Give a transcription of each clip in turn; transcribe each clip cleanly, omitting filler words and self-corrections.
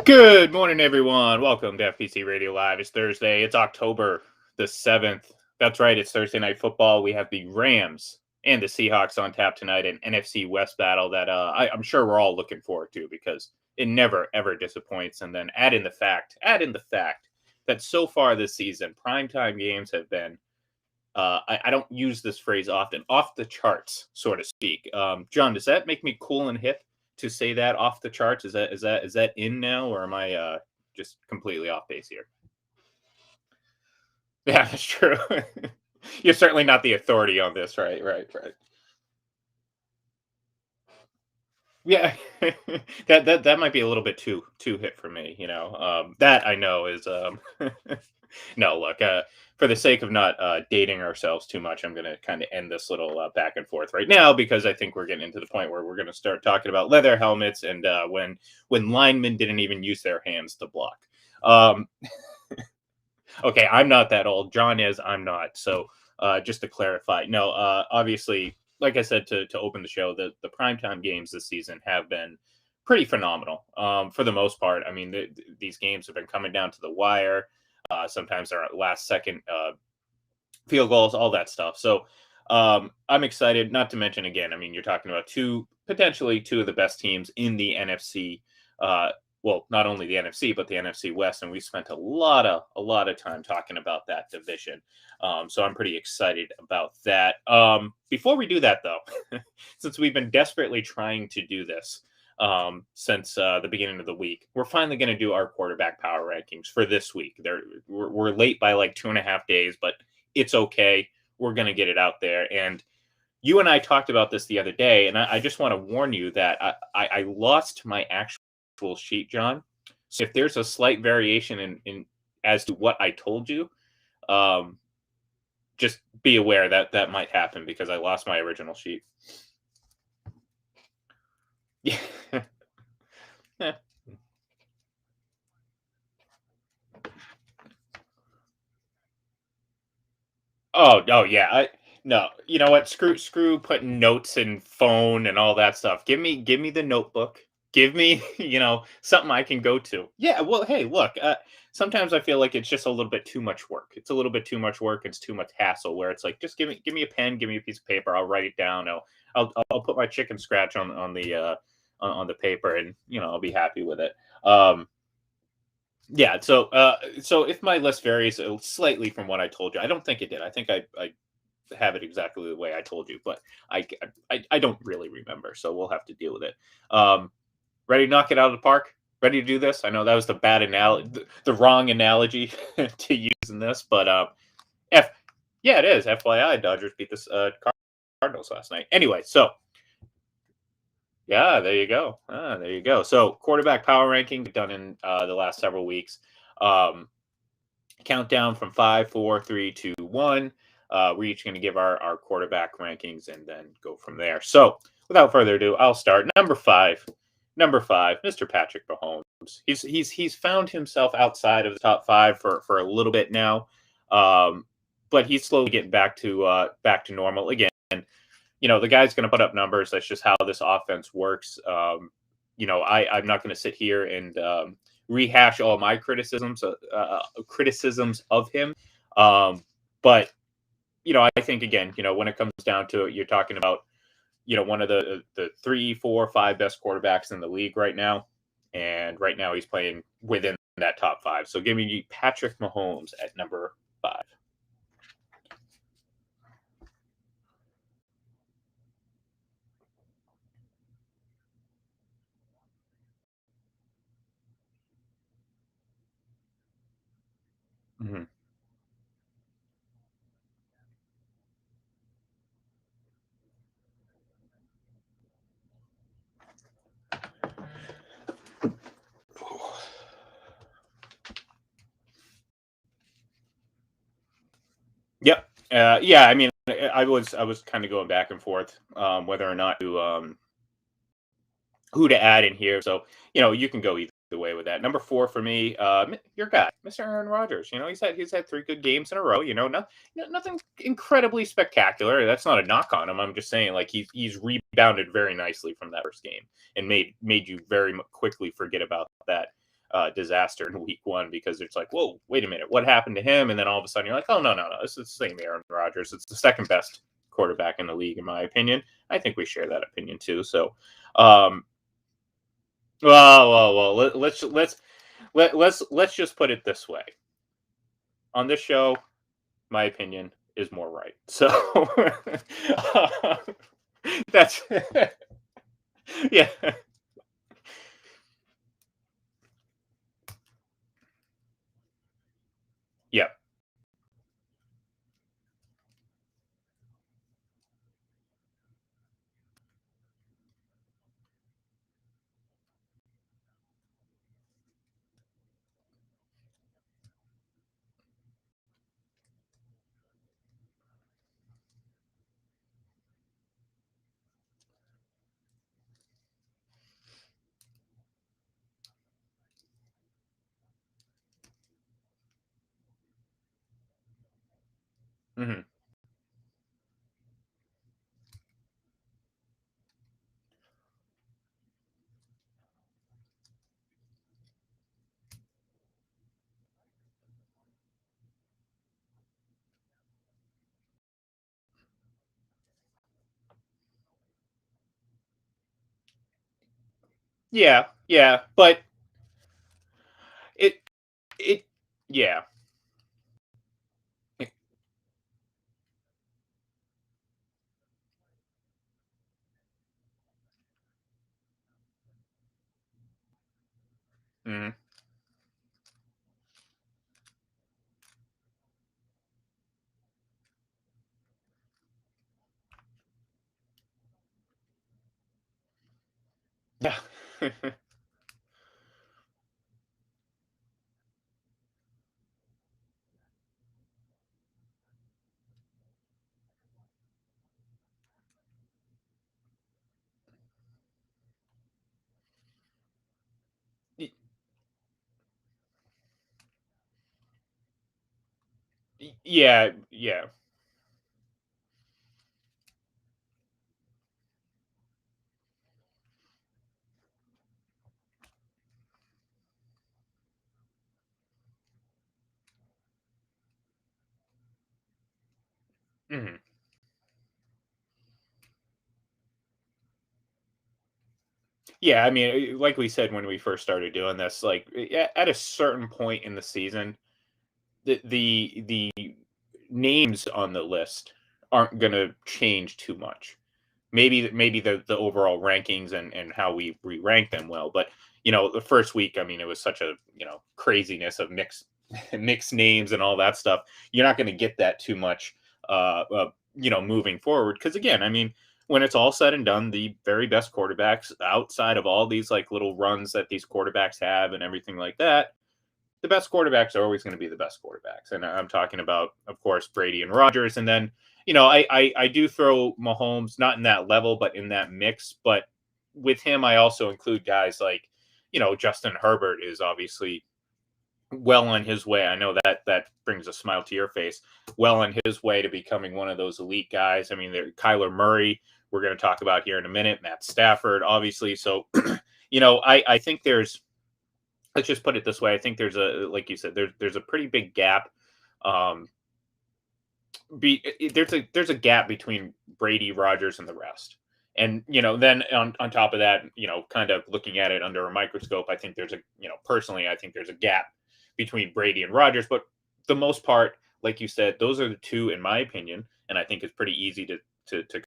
Good morning, everyone. Welcome to FPC Radio Live. It's Thursday. It's October the 7th. That's right. It's Thursday Night Football. We have the Rams and the Seahawks on tap tonight, an NFC West battle that I'm sure we're all looking forward to because it never, ever disappoints. And then add in the fact that so far this season, primetime games have been, I don't use this phrase often, off the charts, so to speak. John, does that make me cool and hip to say that off the charts? Is that in now, or am I just completely off base here? Yeah, that's true. You're certainly not the authority on this, right? Right, right. Yeah, that might be a little bit too hit for me. That I know is no. Look, for the sake of not dating ourselves too much, I'm going to kind of end this little back and forth right now because I think we're getting into the point where we're going to start talking about leather helmets and when linemen didn't even use their hands to block. Um, okay, I'm not that old. John is. I'm not. So just to clarify, no. Obviously, like I said to open the show, the primetime games this season have been pretty phenomenal for the most part. I mean, these games have been coming down to the wire. Sometimes they're at last second field goals, all that stuff. So I'm excited. Not to mention, again, I mean, you're talking about potentially two of the best teams in the NFC. Well, not only the NFC but the NFC West, and we spent a lot of time talking about that division. So I'm pretty excited about that. Before we do that, though, since we've been desperately trying to do this since the beginning of the week, we're finally going to do our quarterback power rankings for this week. We're late by like 2.5 days, but it's okay. We're going to get it out there. And you and I talked about this the other day, and I just want to warn you that I lost my actual sheet, John. So if there's a slight variation in as to what I told you, um, just be aware that that might happen because I lost my original sheet. Yeah. Eh. Oh yeah. No, you know what? Screw putting notes in phone and all that stuff. Give me the notebook. Give me something I can go to. Yeah. Well, hey, look. Sometimes I feel like it's just a little bit too much work. It's a little bit too much work. It's too much hassle. Where it's like, just give me a pen, give me a piece of paper. I'll write it down. I'll put my chicken scratch on the paper, and I'll be happy with it. Yeah, so if my list varies slightly from what I told you, I don't think it did. I think I have it exactly the way I told you, but I don't really remember, so we'll have to deal with it. Ready to knock it out of the park? Ready to do this? I know that was the bad analogy, the wrong analogy to use in this, but F, yeah, it is. FYI, Dodgers beat the Cardinals last night. Anyway, so yeah, there you go. There you go. So quarterback power ranking done in the last several weeks. Um, Countdown from 5, 4, 3, 2, 1. We're each going to give our quarterback rankings and then go from there. So without further ado, I'll start. Number five, Mr. Patrick Mahomes. He's found himself outside of the top five for a little bit now, but he's slowly getting back to normal again. The guy's going to put up numbers. That's just how this offense works. I'm not going to sit here and rehash all my criticisms of him. But I think again, when it comes down to it, you're talking about one of the 3, 4, 5 best quarterbacks in the league right now, and right now he's playing within that top five. So give me Patrick Mahomes at number 5. Mhm. Yep. Yeah. I mean, I was kind of going back and forth whether or not to who to add in here. So you can go either way with that. Number 4 for me, your guy, Mr. Aaron Rodgers. He's had 3 good games in a row. Nothing incredibly spectacular. That's not a knock on him. I'm just saying, like he's rebounded very nicely from that first game and made you very quickly forget about that. disaster in week one because it's like, whoa, wait a minute, what happened to him? And then all of a sudden you're like, oh, no, no, no, this is the same Aaron Rodgers. It's the second best quarterback in the league, in my opinion. I think we share that opinion too. So, um, well, let's just put it this way. On this show, my opinion is more right. So that's yeah, yeah. Hmm. Yeah, yeah, but it it yeah. Mhm. Yeah. Y- yeah, yeah. Mhm. Yeah, I mean, like we said when we first started doing this, like at a certain point in the season, the names on the list aren't going to change too much. Maybe the overall rankings and how we rank them well, but the first week, I mean, it was such a craziness of mixed mixed names and all that stuff. You're not going to get that too much, moving forward, because again, I mean, when it's all said and done, the very best quarterbacks outside of all these like little runs that these quarterbacks have and everything like that, the best quarterbacks are always going to be the best quarterbacks. And I'm talking about, of course, Brady and Rodgers. And then, I do throw Mahomes not in that level, but in that mix. But with him, I also include guys like, Justin Herbert is obviously well on his way. I know that brings a smile to your face. Well on his way to becoming one of those elite guys. I mean, Kyler Murray, we're going to talk about here in a minute. Matt Stafford, obviously. So, I think there's, let's just put it this way. I think there's like you said, there's a pretty big gap. Um, there's a gap between Brady, Rogers, and the rest. And then on top of that, kind of looking at it under a microscope, I think there's a personally, I think there's a gap between Brady and Rogers. But the most part, like you said, those are the two, in my opinion, and I think it's pretty easy to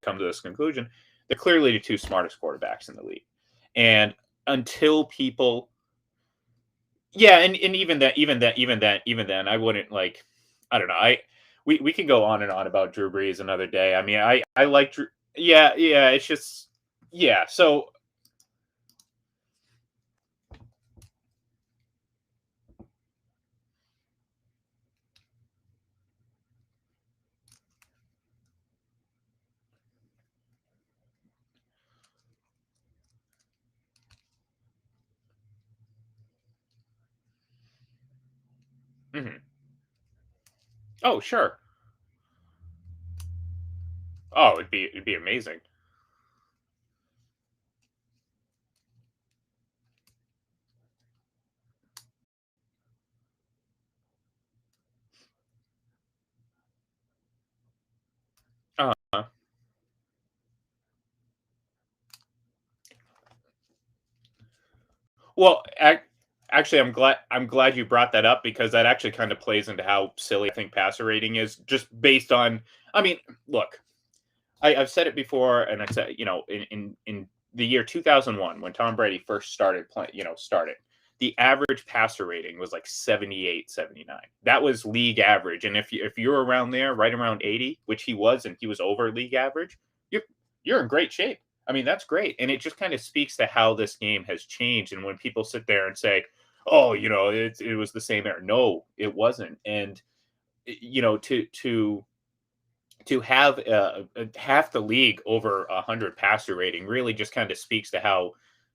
come to this conclusion. They're clearly the two smartest quarterbacks in the league. And until people yeah, and even then, I wouldn't like. I don't know. We can go on and on about Drew Brees another day. I mean, I like Drew. Yeah, yeah. It's just yeah. So mhm. Oh sure. Oh, it'd be amazing. Uh, well, actually, I'm glad you brought that up because that actually kind of plays into how silly I think passer rating is, just based on. I mean, look, I've said it before, and I said, in the year 2001 when Tom Brady first started playing, the average passer rating was like 78, 79. That was league average, and if you're around there, right around 80, which he was, and he was over league average, you're you're in great shape. I mean, that's great, and it just kind of speaks to how this game has changed. And when people sit there and say, "Oh, it was the same era," no, it wasn't. And to have half the league over 100 passer rating really just kind of speaks to how,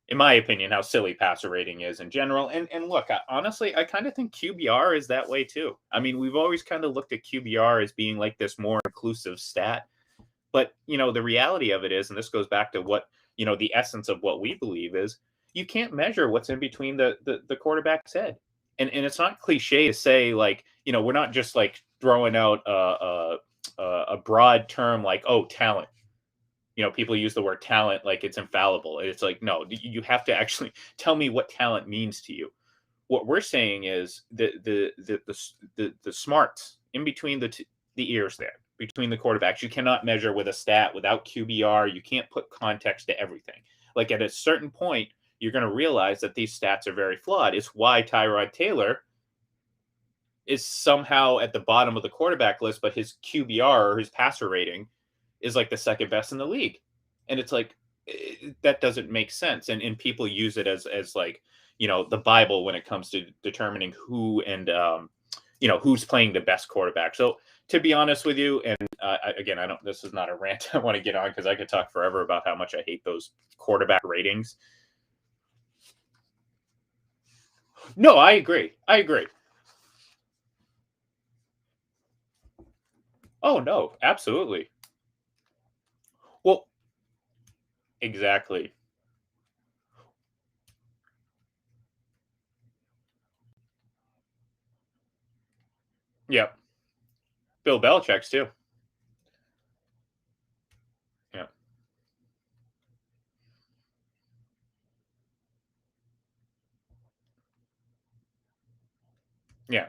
in my opinion, how silly passer rating is in general. And look, honestly, I kind of think QBR is that way too. I mean, we've always kind of looked at QBR as being like this more inclusive stat, but the reality of it is, and this goes back to what the essence of what we believe is, you can't measure what's in between the quarterback's head. And it's not cliche to say, like, we're not just like throwing out a broad term like, oh, talent. People use the word talent like it's infallible. It's like, no, you have to actually tell me what talent means to you. What we're saying is the smarts in between the ears there, between the quarterbacks. You cannot measure with a stat without QBR. You can't put context to everything. Like, at a certain point, you're going to realize that these stats are very flawed. It's why Tyrod Taylor is somehow at the bottom of the quarterback list, but his QBR, or his passer rating, is like the second best in the league. And it's like, that doesn't make sense. And people use it as like, the Bible when it comes to determining who and who's playing the best quarterback. So, to be honest with you, and again, I don't. This is not a rant I want to get on, because I could talk forever about how much I hate those quarterback ratings. No, I agree. I agree. Oh no, absolutely. Well, exactly. Yeah, Bill Belichick's too. Yeah, yeah.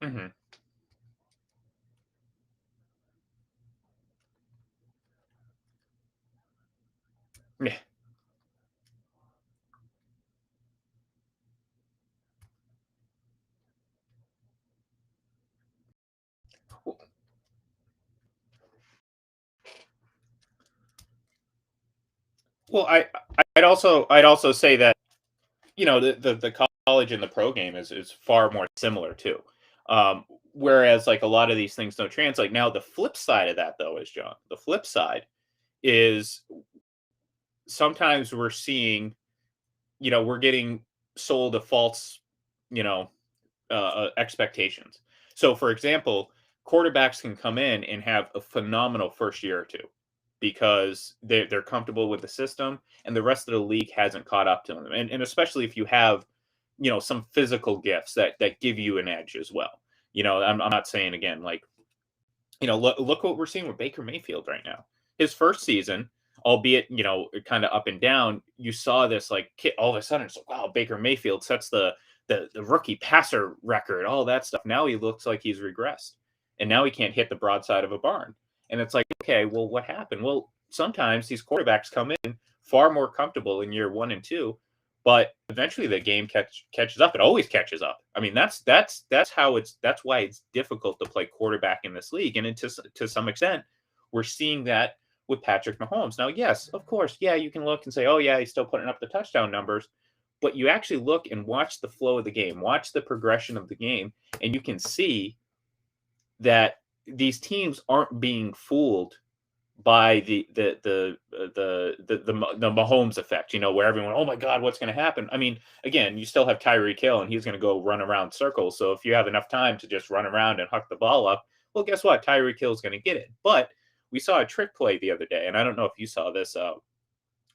Hmm. Yeah. Well, I'd also say that the college and the pro game is far more similar too. Um, Whereas, like, a lot of these things don't translate. Now, the flip side of that, though, is, John. The flip side is, sometimes we're seeing, we're getting sold a false, you know, expectations. So, for example, quarterbacks can come in and have a phenomenal first year or two because they're comfortable with the system, and the rest of the league hasn't caught up to them. And especially if you have, some physical gifts that give you an edge as well. I'm not saying, again, like, look what we're seeing with Baker Mayfield right now. His first season, albeit, kind of up and down, you saw this, like, all of a sudden it's like, wow, Baker Mayfield sets the rookie passer record, all that stuff. Now he looks like he's regressed, and now he can't hit the broadside of a barn. And it's like, okay, well, what happened? Well, sometimes these quarterbacks come in far more comfortable in year 1 and 2, but eventually the game catches up. It always catches up. I mean, that's why it's difficult to play quarterback in this league. And to some extent, we're seeing that with Patrick Mahomes. Now, yes, of course, yeah, you can look and say, oh yeah, he's still putting up the touchdown numbers, but you actually look and watch the flow of the game, watch the progression of the game, and you can see that these teams aren't being fooled by the Mahomes effect, where everyone, oh my God, what's going to happen? I mean, again, you still have Tyreek Hill, and he's going to go run around circles. So if you have enough time to just run around and huck the ball up, well, guess what? Tyreek Hill is going to get it. But we saw a trick play the other day, and I don't know if you saw this,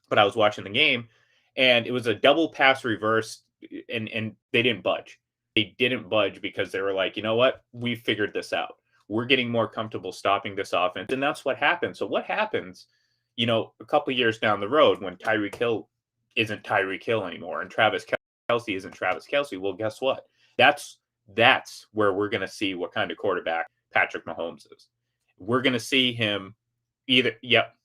but I was watching the game, and it was a double pass reverse, and they didn't budge. they didn't budge because they were like, you know what, we figured this out. We're getting more comfortable stopping this offense, and that's what happens. So what happens, a couple years down the road when Tyreek Hill isn't Tyreek Hill anymore and Travis Kelsey isn't Travis Kelsey? Well, guess what? That's that's where we're going to see what kind of quarterback Patrick Mahomes is. We're going to see him either. Yep,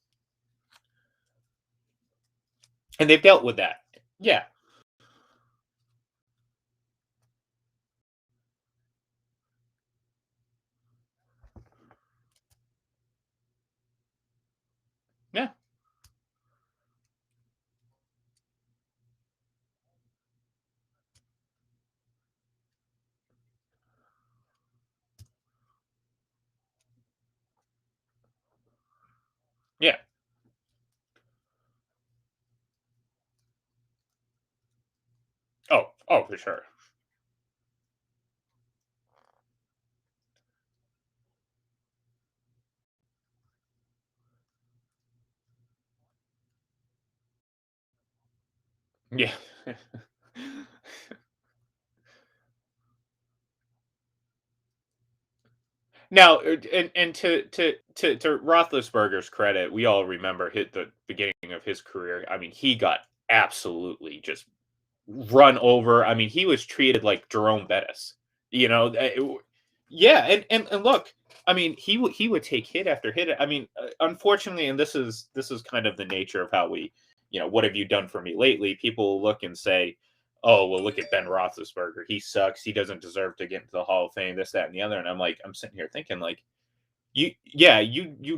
and they've dealt with that. Yeah, yeah, yeah. Oh, for sure. Yeah. Now, and to Roethlisberger's credit, we all remember hit the beginning of his career. I mean, he got absolutely just run over. I mean, he was treated like Jerome Bettis. Yeah, and look, I mean, he would take hit after hit. I mean, unfortunately, and this is kind of the nature of how we, what have you done for me lately? People look and say, oh, well, look at Ben Roethlisberger. He sucks. He doesn't deserve to get into the Hall of Fame. This, that, and the other. And I'm sitting here thinking like, you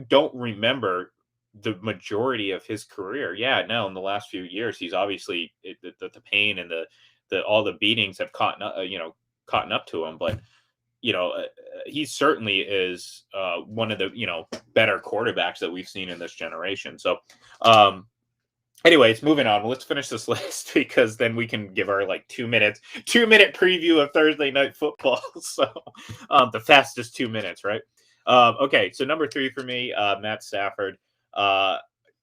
don't remember the majority of his career. Yeah, no, in the last few years, he's obviously the pain and the all the beatings have caught up to him. But he certainly is one of the better quarterbacks that we've seen in this generation. So, um, anyways, moving on. Let's finish this list because then we can give our like 2 minute preview of Thursday night football. So, the fastest 2 minutes, right? Okay, so number three for me, Matt Stafford. Uh,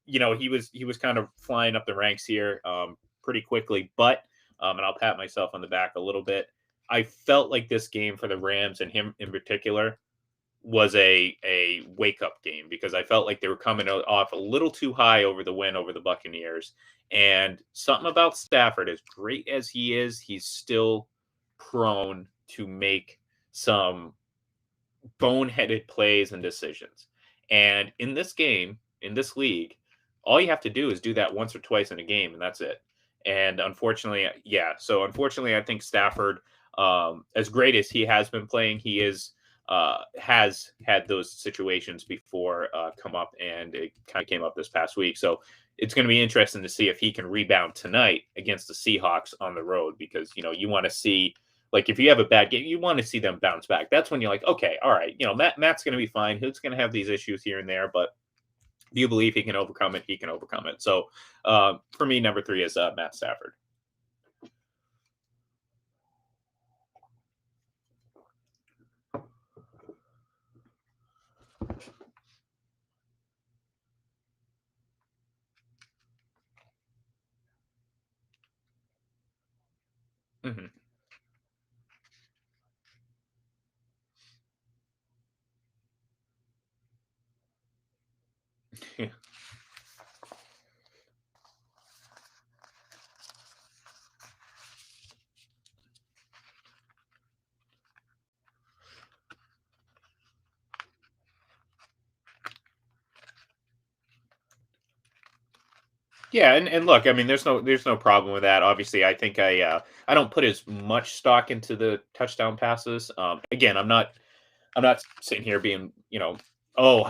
he was kind of flying up the ranks here pretty quickly, but and I'll pat myself on the back a little bit. I felt like this game for the Rams and him in particular was a wake up game because I felt like they were coming off a little too high over the win over the Buccaneers. And something about Stafford, as great as he is, he's still prone to make some boneheaded plays and decisions. And in this game, in this league, all you have to do is do that once or twice in a game, and that's it. And unfortunately, yeah. So unfortunately, I think Stafford, as great as he has been playing, he has had those situations before come up, and it kind of came up this past week. So it's going to be interesting to see if he can rebound tonight against the Seahawks on the road because you want to see like if you have a bad game, you want to see them bounce back. That's when you're like, okay, all right, Matt's going to be fine. He's going to have these issues here and there, but do you believe he can overcome it? He can overcome it. So for me, number three is Matt Stafford. Hmm. Yeah, and look, I mean, there's no problem with that. Obviously, I think I don't put as much stock into the touchdown passes. Again, I'm not sitting here being oh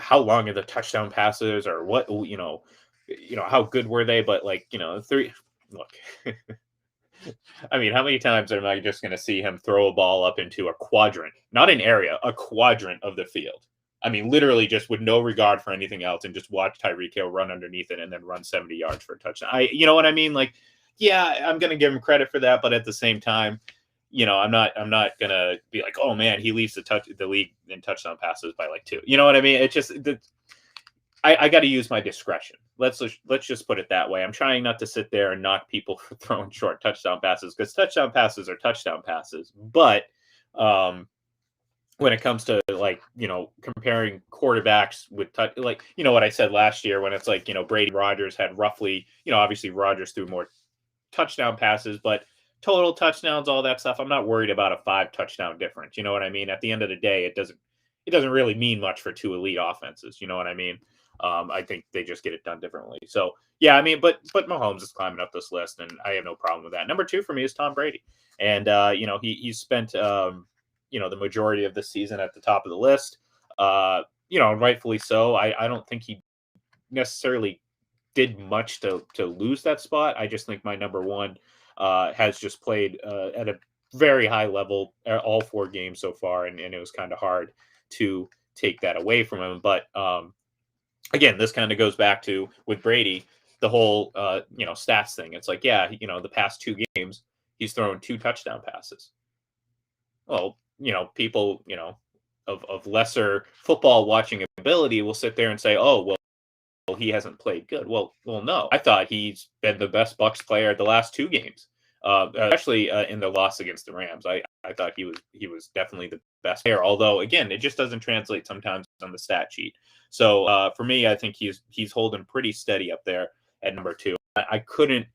how long are the touchdown passes or what how good were they? But like three. Look, I mean, how many times am I just going to see him throw a ball up into a quadrant, not an area, a quadrant of the field? I mean, literally just with no regard for anything else and just watch Tyreek Hill run underneath it and then run 70 yards for a touchdown. You know what I mean? Like, yeah, I'm going to give him credit for that, but at the same time, I'm not going to be like, oh man, he leads the league in touchdown passes by like two. You know what I mean? It just, I got to use my discretion. Let's just put it that way. I'm trying not to sit there and knock people for throwing short touchdown passes because touchdown passes are touchdown passes. But um, when it comes to like comparing quarterbacks with like what I said last year when it's like Brady Rogers had roughly obviously Rogers threw more touchdown passes, but total touchdowns, all that stuff. I'm not worried about a 5 touchdown difference. You know what I mean? At the end of the day, it doesn't really mean much for two elite offenses. You know what I mean? I think they just get it done differently. So yeah, I mean, but Mahomes is climbing up this list, and I have no problem with that. Number 2 for me is Tom Brady, and he's spent the majority of the season at the top of the list. Rightfully so. I don't think he necessarily did much to lose that spot. I just think my number 1 has just played at a very high level all 4 games so far, and it was kind of hard to take that away from him. But again, this kind of goes back to with Brady, the whole stats thing. It's like, yeah, the past 2 games he's thrown 2 touchdown passes. Well, people of lesser football watching ability will sit there and say, oh well, he hasn't played good. Well, no. I thought he's been the best Bucks player the last 2 games, especially in the loss against the Rams. I thought he was definitely the best player. Although again, it just doesn't translate sometimes on the stat sheet. So for me, I think he's holding pretty steady up there at number 2. I couldn't,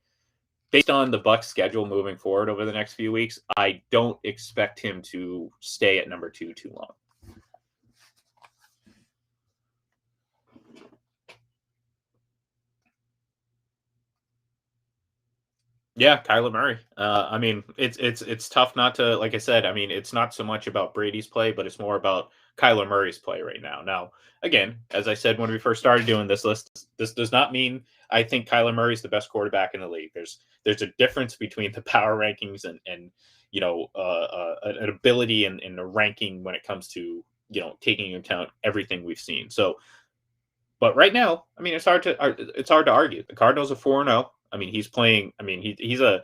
based on the Bucks schedule moving forward over the next few weeks, I don't expect him to stay at number 2 too long. Yeah, Kyler Murray. I mean, it's tough not to, like I said. I mean, it's not so much about Brady's play, but it's more about Kyler Murray's play right now. Now, again, as I said when we first started doing this list, this does not mean I think Kyler Murray's the best quarterback in the league. There's a difference between the power rankings and an ability and a ranking when it comes to taking into account everything we've seen. So but right now, I mean, it's hard to argue. The Cardinals are 4-0. I mean, he's playing. I mean, he's a.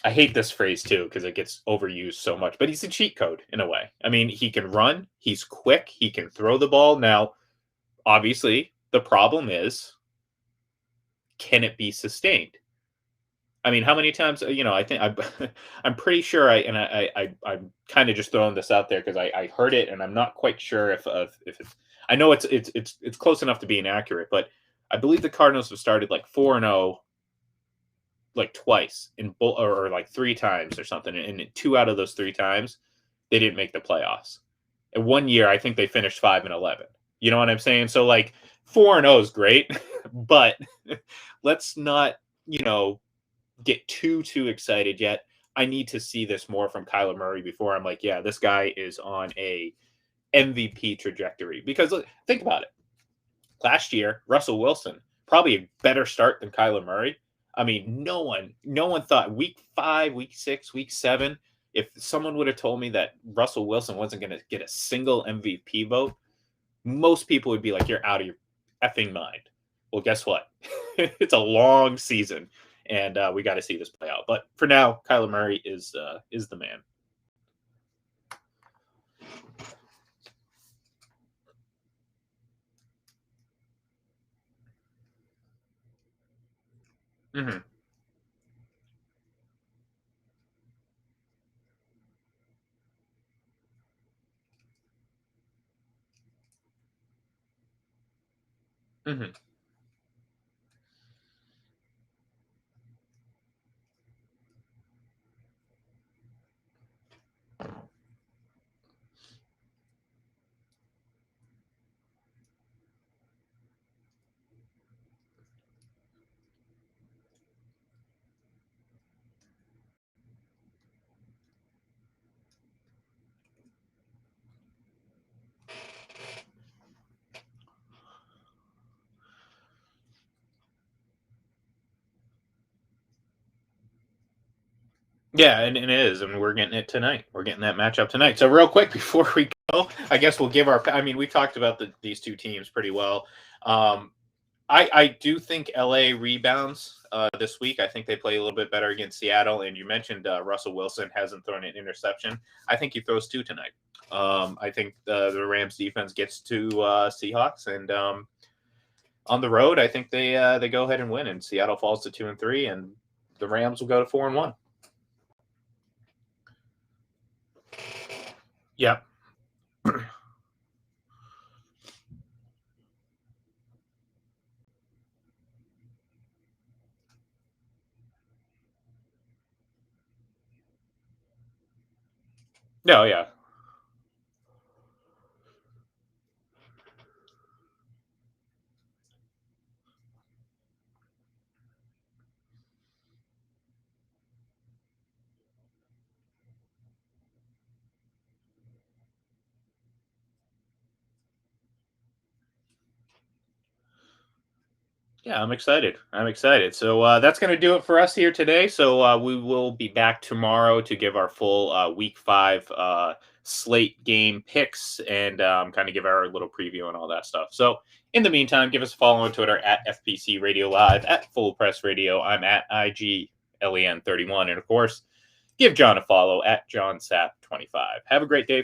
I hate this phrase too because it gets overused so much, but he's a cheat code in a way. I mean, he can run. He's quick. He can throw the ball. Now, obviously, the problem is, can it be sustained? I mean, how many times? I think I'm pretty sure. I'm kind of just throwing this out there because I heard it, and I'm not quite sure if it's. I know it's close enough to being accurate, but I believe the Cardinals have started like 4-0, like twice or like 3 times or something, and 2 out of those 3 times they didn't make the playoffs. And one year, I think they finished 5-11. You know what I'm saying? So like 4-0 is great, but let's not get too excited yet. I need to see this more from Kyler Murray before I'm like, yeah, this guy is on a MVP trajectory. Because look, think about it. Last year, Russell Wilson, probably a better start than Kyler Murray. I mean, no one thought week 5, week 6, week 7, if someone would have told me that Russell Wilson wasn't going to get a single MVP vote, most people would be like, you're out of your effing mind. Well, guess what? It's a long season, and we got to see this play out. But for now, Kyler Murray is the man. Mm-hmm. Mm-hmm. Yeah, and it is, and we're getting it tonight. We're getting that matchup tonight. So real quick before we go, I guess we'll give our. I mean, we talked about these 2 teams pretty well. Um, I do think LA rebounds this week. I think they play a little bit better against Seattle. And you mentioned Russell Wilson hasn't thrown an interception. I think he throws 2 tonight. I think the Rams defense gets to Seahawks, and On the road, I think they go ahead and win, and Seattle falls to 2-3, and the Rams will go to 4-1. Yep. No, yeah. Yeah, I'm excited. I'm excited. So that's going to do it for us here today. So we will be back tomorrow to give our full week 5 slate game picks and kind of give our little preview and all that stuff. So in the meantime, give us a follow on Twitter at FPC Radio Live, at Full Press Radio. I'm at IGLEN31. And of course, give John a follow at John Sap 25. Have a great day.